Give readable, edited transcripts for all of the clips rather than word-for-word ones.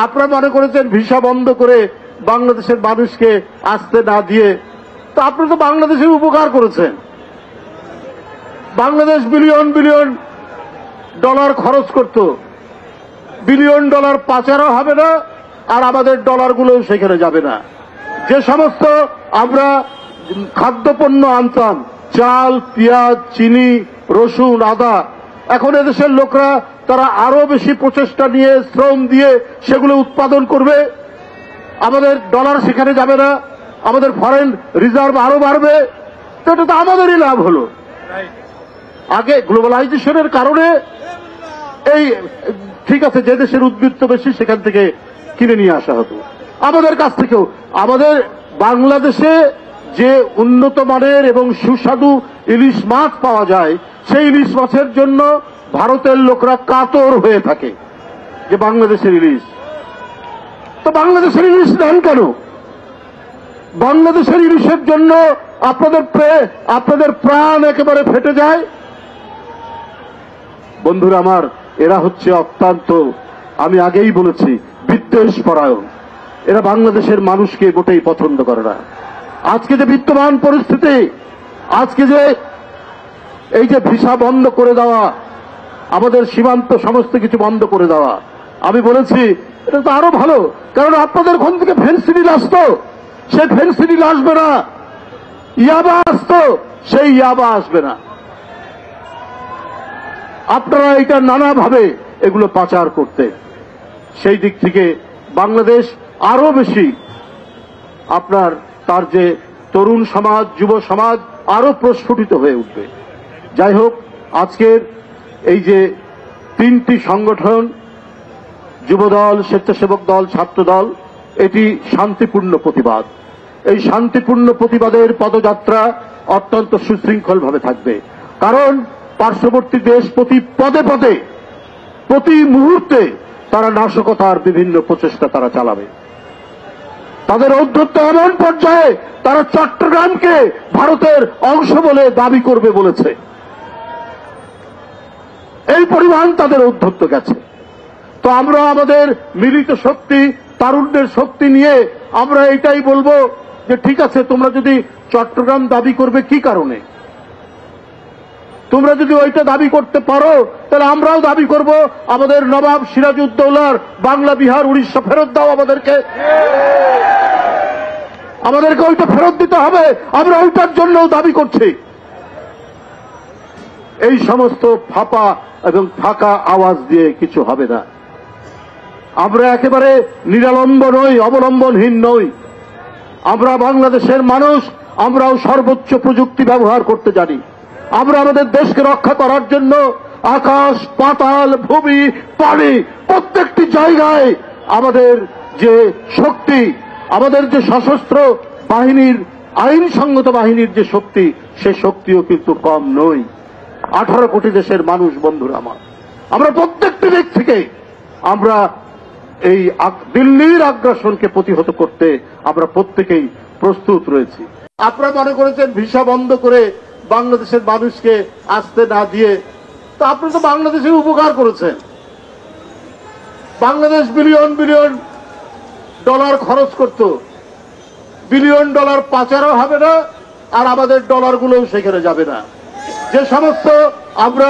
আপনারা মনে করেছেন ভিসা বন্ধ করে বাংলাদেশের মানুষকে আসতে না দিয়ে, তো আপনারা তো বাংলাদেশের উপকার করেছেন। বাংলাদেশ বিলিয়ন বিলিয়ন ডলার খরচ করত, বিলিয়ন ডলার পাচারও হবে না, আর আমাদের ডলারগুলো সেখানে যাবে না। যে সমস্ত আমরা খাদ্যপণ্য আনতাম, চাল, পেঁয়াজ, চিনি, রসুন, আদা, এখন এদেশের লোকরা তারা আরো বেশি প্রচেষ্টা নিয়ে শ্রম দিয়ে সেগুলো উৎপাদন করবে। আমাদের ডলার সেখানে যাবে না, আমাদের ফরেন রিজার্ভ আরো বাড়বে। তো এটা তো আমাদেরই লাভ হলো। আগে গ্লোবালাইজেশনের কারণে এই ঠিক আছে, যে দেশের উদ্বৃত্ত বেশি সেখান থেকে কিনে নিয়ে আসা হতো আমাদের কাছ থেকেও। আমাদের বাংলাদেশে যে উন্নত মানের এবং সুস্বাদু ইলিশ মাছ পাওয়া যায়, সেই ইলিশ মাছের জন্য ভারতের লোকরা কাতর হয়ে থাকে যে বাংলাদেশের ইলিশ। তো বাংলাদেশের ইলিশ নেন কেন? বাংলাদেশের ইলিশের জন্য আপনাদের প্রাণ একেবারে ফেটে যায়। বন্ধুরা আমার, এরা হচ্ছে অত্যন্ত, আমি আগেই বলেছি, বিদ্বেষ পরায়ণ। এরা বাংলাদেশের মানুষকে মোটেই পছন্দ করে না। আজকে যে বিদ্যমান পরিস্থিতি, আজকে যে এই যে ভিসা বন্ধ করে দেওয়া, আমাদের সীমান্ত সমস্ত কিছু বন্ধ করে দেওয়া, আমি বলেছি এটা তো আরো ভালো, কারণ আপনাদের ওখান থেকে ফেন্সিডিল আসতো, সে ফেন্সিডিল আসবে না। ইয়াবা আসতো, সেই ইয়াবা আসবে না। আপনারা এটা নানাভাবে এগুলো পাচার করতে, সেই দিক থেকে বাংলাদেশ আরো বেশি আপনার তার যে তরুণ সমাজ, যুব সমাজ আরো প্রস্ফুটিত হয়ে উঠবে। যাই হোক, আজকের এই যে তিনটি সংগঠন, যুবদল, স্বেচ্ছাসেবক দল, ছাত্র দল, এটি শান্তিপূর্ণ প্রতিবাদ। এই শান্তিপূর্ণ প্রতিবাদের পদযাত্রা অত্যন্ত সুশৃঙ্খলভাবে থাকবে, কারণ পার্শ্ববর্তী দেশ প্রতি পদে পদে, প্রতি মুহূর্তে তারা নাশকতার বিভিন্ন প্রচেষ্টা তারা চালাবে। তাদের ঔদ্ধত্য এমন পর্যায়ে তারা চট্টগ্রামকে ভারতের অংশ বলে দাবি করবে বলেছে। এই পরিমাণ তাদের ঔদ্ধত্য গেছে। তো আমরা আমাদের মিলিত শক্তি, তারুণ্যের শক্তি নিয়ে আমরা এটাই বলবো যে ঠিক আছে, তোমরা যদি চট্টগ্রাম দাবি করবে কি কারণে, তোমরা যদি ওইটা দাবি করতে পারো, তাহলে আমরাও দাবি করব আমাদের নবাব সিরাজউদ্দৌলার বাংলা, বিহার, উড়িষ্যা ফেরত দাও আমাদেরকে। আমাদেরকে ওইটা ফেরত দিতে হবে, আমরা ওইটার জন্যও দাবি করছি। এই সমস্ত ফাঁপা এবং ফাঁকা আওয়াজ দিয়ে কিছু হবে না। আমরা একেবারে নিরালম্ব নই, অবলম্বনহীন নই। আমরা বাংলাদেশের মানুষ, আমরাও সর্বোচ্চ প্রযুক্তি ব্যবহার করতে জানি। আমরা আমাদের দেশকে রক্ষা করার জন্য আকাশ, পাতাল, ভূমি, পানি, প্রত্যেকটি জায়গায় আমাদের যে শক্তি, আমাদের যে সশস্ত্র বাহিনীর, আইনসঙ্গত বাহিনীর যে শক্তি, সে শক্তিও কিন্তু কম নই। 18 কোটি দেশের মানুষ, বন্ধুরা আমার, আমরা প্রত্যেকটি দিক থেকে আমরা এই দিল্লির আগ্রাসনকে প্রতিহত করতে আমরা প্রত্যেকেই প্রস্তুত রয়েছি। আপনারা মনে করেছেন ভিসা বন্ধ করে বাংলাদেশের মানুষকে আসতে না দিয়ে, তো আপনারা তো বাংলাদেশের উপকার করেছেন। বাংলাদেশ বিলিয়ন বিলিয়ন ডলার খরচ করত, বিলিয়ন ডলার পাচারও হবে না, আর আমাদের ডলারগুলোও সেখানে যাবে না। যে সমস্ত আমরা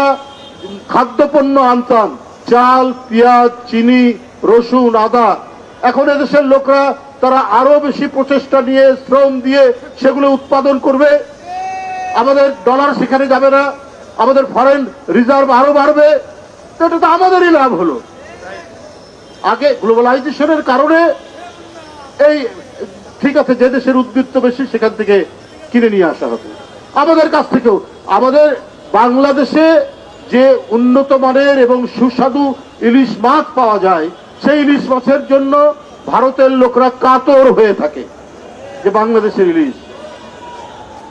খাদ্যপণ্য আনতাম, চাল, পেঁয়াজ, চিনি, রসুন, আদা, এখন এদেশের লোকরা তারা আরো বেশি প্রচেষ্টা নিয়ে শ্রম দিয়ে সেগুলো উৎপাদন করবে। আমাদের ডলার সেখানে যাবে না, আমাদের ফরেন রিজার্ভ আরো বাড়বে। তো এটা তো আমাদেরই লাভ হলো। আগে গ্লোবালাইজেশনের কারণে এই ঠিক আছে, যে দেশের উদ্বৃত্ত বেশি সেখান থেকে কিনে নিয়ে আসা হতো আমাদের কাছ থেকেও। আমাদের বাংলাদেশে যে উন্নত মানের এবং সুস্বাদু ইলিশ মাছ পাওয়া যায়, সেই ইলিশ মাছের জন্য ভারতের লোকরা কাতর হয়ে থাকে যে বাংলাদেশের ইলিশ।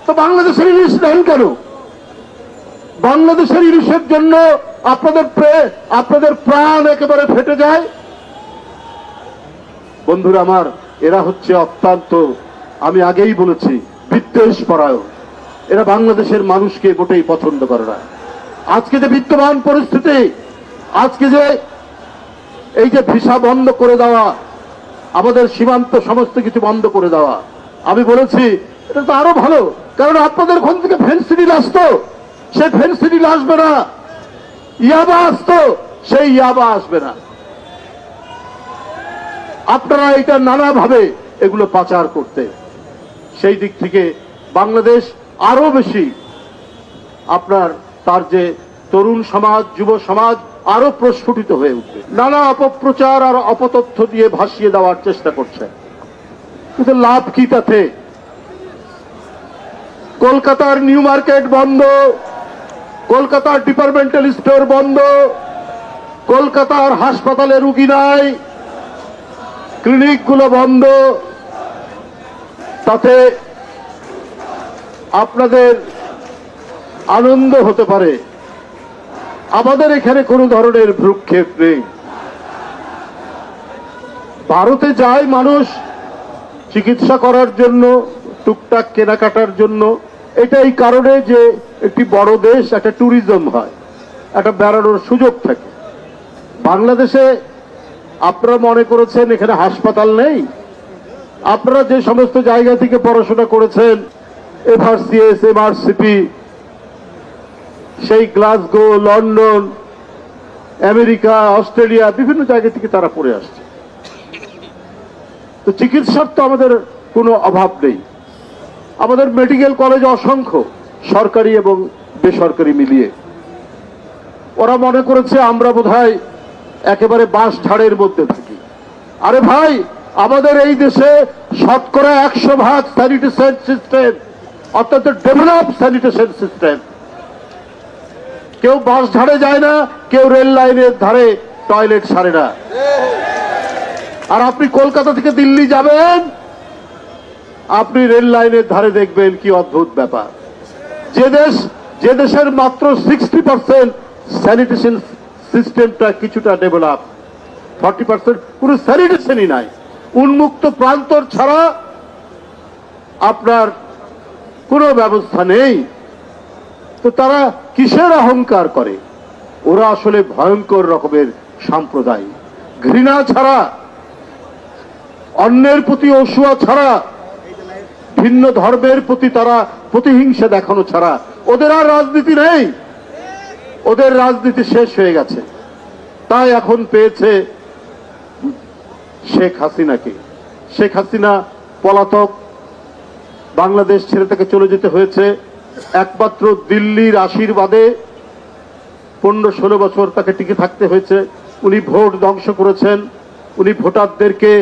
তো বাংলাদেশের ইলিশ নেন কেন? বাংলাদেশের ইলিশের জন্য আপনাদের প্রাণ একেবারে ফেটে যায়। বন্ধুরা আমার, এরা হচ্ছে অত্যন্ত, আমি আগেই বলেছি, বিদ্বেষ পরায়ণ। এরা বাংলাদেশের মানুষকে মোটেই পছন্দ করে না। আজকে যে বিদ্যমান পরিস্থিতি, আজকে যে এই যে ভিসা বন্ধ করে দেওয়া, আমাদের সীমান্ত সমস্ত কিছু বন্ধ করে দেওয়া, আমি বলেছি এটা তো আরো ভালো, কারণ আপনাদের ওখান থেকে ফেন্সিডিল আসতো, সে ফেন্সিডিল আসবে না। ইয়াবা আসতো, সেই ইয়াবা আসবে না। আপনারা এটা নানাভাবে এগুলো পাচার করতে, সেই দিক থেকে বাংলাদেশ আরো বেশি আপনার তার যে তরুণ সমাজ, যুব সমাজ আরো প্রস্ফুটিত হয়ে উঠবে। নানা অপপ্রচার আর অপতথ্য দিয়ে ভাসিয়ে দেওয়ার চেষ্টা করছে, কিন্তু লাভ কি তাতে? কলকাতার নিউ মার্কেট বন্ধ, কলকাতার ডিপার্টমেন্টাল স্টোর বন্ধ, কলকাতার হাসপাতালে রুগী নাই, ক্লিনিকগুলো বন্ধ। তাতে আপনাদের আনন্দ হতে পারে, আমাদের এখানে কোনো ধরনের ভ্রুক্ষেপ নেই। ভারতে যায় মানুষ চিকিৎসা করার জন্য, টুকটাক কেনাকাটার জন্য। এটা এই কারণে যে একটি বড় দেশ, একটা ট্যুরিজম হয়, একটা বেড়ানোর সুযোগ থাকে। বাংলাদেশে আপনারা মনে করেছেন এখানে হাসপাতাল নেই? আপনারা যে সমস্ত জায়গা থেকে পড়াশোনা করেছেন, এফআরসিএস, এমআরসিপি, সেই গ্লাসগো, লন্ডন, আমেরিকা, অস্ট্রেলিয়া, বিভিন্ন জায়গা থেকে তারা পড়ে আসছে। তো চিকিৎসার তো আমাদের কোনো অভাব নেই। আমাদের মেডিকেল কলেজ অসংখ্য, সরকারি এবং বেসরকারি মিলিয়ে। ওরা মনে করেছে আমরা বোধহয় একেবারে বাঁশ ঝাড়ের মধ্যে থাকি। আরে ভাই, আমাদের এই দেশে শতকরা 100% স্যানিটেশন সিস্টেম, অর্থাৎ ডেভেলপ স্যানিটেশন সিস্টেম। কেউ বাস ঝাড়ে যায় না, কেউ রেল লাইনের ধারে টয়লেট সারে না। আর আপনি কলকাতা থেকে দিল্লি যাবেন, আপনি রেল লাইনের ধারে দেখবেন কি অদ্ভুত ব্যাপার। যে দেশের মাত্র 60% স্যানিটেশন সিস্টেমটা কিছুটা ডেভেলপ, 40% কোনো স্যানিটেশনই নাই। উন্মুক্ত প্রান্তর ছাড়া আপনার কোনো ব্যবস্থা নেই। তো তারা কিসের অহংকার করে? ওরা আসলে ভয়ঙ্কর রকমের সম্প্রদায়। ঘৃণা ছাড়া, অন্যের প্রতি অসূয়া ছাড়া, ভিন্ন ধর্মের প্রতি তারা প্রতিহিংসা দেখানো ছাড়া ওদের আর রাজনীতি নেই। ওদের রাজনীতি শেষ হয়ে গেছে। তাই এখন পেয়েছে শেখ হাসিনাকে। শেখ হাসিনা পলাতক, বাংলাদেশ ছেড়ে থেকে চলে যেতে হয়েছে একমাত্র দিল্লির আশীর্বাদে। 15-16 বছর তাকে টিকে থাকতে হয়েছে। উনি ভোট ধ্বংস করেছেন, উনি ভোটারদেরকে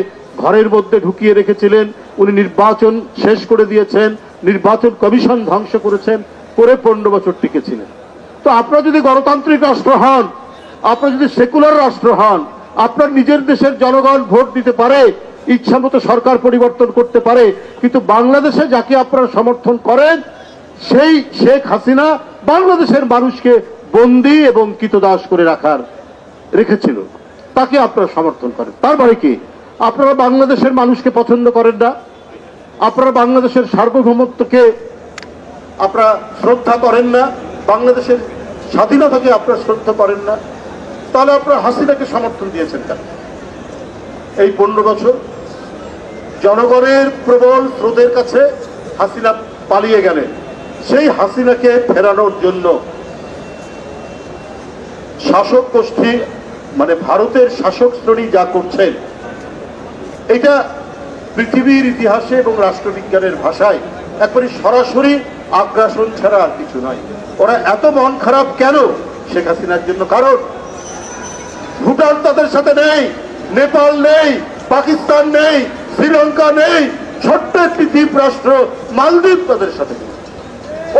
ঘরের মধ্যে ঢুকিয়ে রেখেছিলেন, উনি নির্বাচন শেষ করে দিয়েছেন, নির্বাচন কমিশন ধ্বংস করেছেন, করে 15 বছর টিকেছিলেন। তো আপনারা যদি গণতান্ত্রিক রাষ্ট্র হন, আপনারা যদি সেকুলার রাষ্ট্র হন, আপনার নিজের দেশের জনগণ ভোট দিতে পারে, ইচ্ছা মতো সরকার পরিবর্তন করতে পারে। কিন্তু বাংলাদেশে যাকে আপনারা সমর্থন করেন, সেই শেখ হাসিনা বাংলাদেশের মানুষকে বন্দী এবং কৃতদাস করে রেখেছিল, তাকে আপনারা সমর্থন করেন। তার মানে কি আপনারা বাংলাদেশের মানুষকে পছন্দ করেন না? আপনারা বাংলাদেশের সার্বভৌমত্বকে আপনারা শ্রদ্ধা করেন না? বাংলাদেশের স্বাধীনতাকে আপনারা শ্রদ্ধা করেন না? তাহলে আপনারা হাসিনাকে সমর্থন দিয়েছেন কেন? এই 15 বছর জনগণের প্রবল স্রোতের কাছে হাসিনা পালিয়ে গেলেন। সেই হাসিনাকে ফেরানোর জন্য শাসক গোষ্ঠী, মানে ভারতের শাসক শ্রেণী যা করছেন, এটা পৃথিবীর ইতিহাসে এবং রাষ্ট্রবিজ্ঞানের ভাষায় একবারে সরাসরি আগ্রাসন ছাড়া আর কিছু নয়। ওরা এত মন খারাপ কেন শেখ হাসিনার জন্য? কারণ ভুটান তাদের সাথে নেই, নেপাল নেই, পাকিস্তান নেই, শ্রীলঙ্কা নেই, ছোট্ট একটি দ্বীপ রাষ্ট্র মালদ্বীপ তাদের সাথে নেই।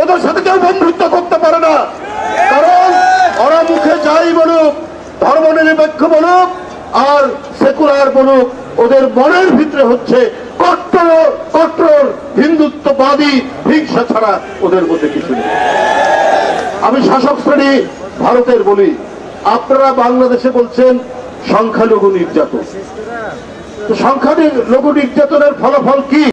ওদের সাথে কেউ বন্ধুত্ব করতে পারে না, কারণ ওরা মুখে যাই বলুক, ধর্মনিরপেক্ষ বলুক আর সেকুলার বলুক, ওদের মনের ভিতরে হচ্ছে কট্টর হিন্দুত্ববাদী হিংসা ছাড়া ওদের মধ্যে কিছু নেই। আমি শাসক শ্রেণী ভারতের বলি, আপনারা বাংলাদেশে বলছেন সংখ্যালঘু নির্যাতন। সংখ্যালঘু নির্যাতনের ফলাফল কি?